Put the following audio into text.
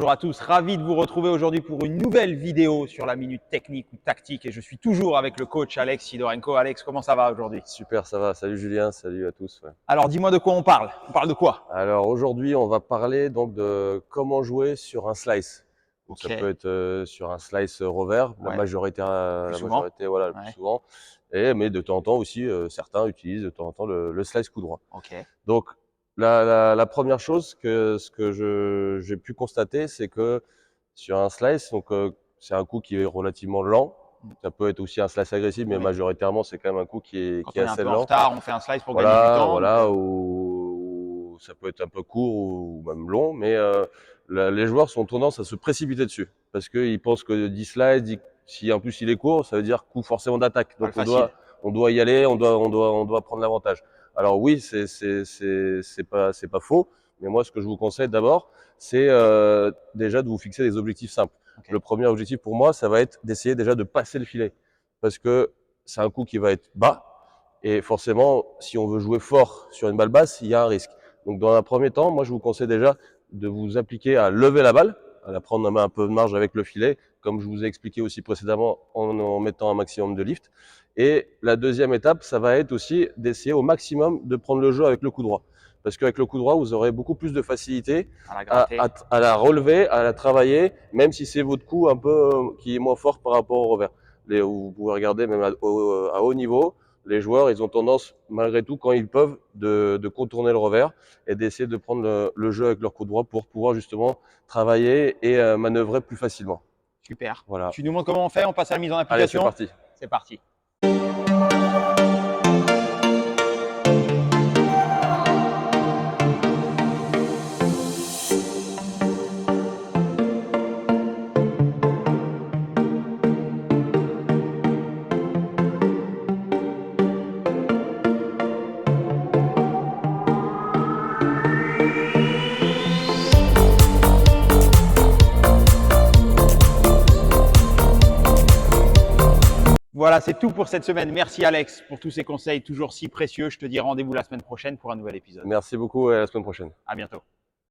bonjour à tous, ravi de vous retrouver aujourd'hui pour une nouvelle vidéo sur la minute technique ou tactique et je suis toujours avec le coach Alex Sidorenko. Alex, comment ça va aujourd'hui? Super, ça va. Salut Julien, salut à tous. Ouais. Alors dis-moi de quoi on parle. On parle de quoi? Alors aujourd'hui, on va parler donc de comment jouer sur un slice. Donc Ok. ça peut être sur un slice rover, Ouais. la majorité voilà, le Ouais. plus souvent. Mais de temps en temps aussi, certains utilisent de temps en temps le slice coup droit. Ok. Donc la première chose ce que j'ai pu constater, c'est que sur un slice, donc c'est un coup qui est relativement lent. Ça peut être aussi un slice agressif, mais Oui. majoritairement c'est quand même un coup qui Quand est on est un assez peu en lent. retard, on fait un slice pour gagner du temps. Voilà, ou ça peut être un peu court ou même long, mais les joueurs ont tendance à se précipiter dessus parce qu'ils pensent que 10 slides, si en plus il est court, ça veut dire coup forcément d'attaque. Pas le Donc facile. on doit y aller, on doit prendre l'avantage. Alors oui, c'est pas faux, mais moi ce que je vous conseille d'abord, c'est déjà de vous fixer des objectifs simples. Okay. Le premier objectif pour moi, ça va être d'essayer déjà de passer le filet parce que c'est un coup qui va être bas. Et forcément, si on veut jouer fort sur une balle basse, il y a un risque. Donc dans un premier temps, moi je vous conseille déjà de vous appliquer à lever la balle, à la prendre un peu de marge avec le filet, comme je vous ai expliqué aussi précédemment en mettant un maximum de lift. Et la deuxième étape, ça va être aussi d'essayer au maximum de prendre le jeu avec le coup droit. Parce qu'avec le coup droit, vous aurez beaucoup plus de facilité à la relever, à la travailler, même si c'est votre coup un peu qui est moins fort par rapport au revers. Vous pouvez regarder même à haut niveau, les joueurs, ils ont tendance, malgré tout, quand ils peuvent, de contourner le revers et d'essayer de prendre le jeu avec leur coup droit pour pouvoir justement travailler et manœuvrer plus facilement. Super. Voilà. Tu nous montres comment on fait? On passe à la mise en Allez, c'est application? parti. C'est parti. Voilà, c'est tout pour cette semaine. Merci Alex pour tous ces conseils toujours si précieux. Je te dis rendez-vous la semaine prochaine pour un nouvel épisode. Merci beaucoup et à la semaine prochaine. À bientôt.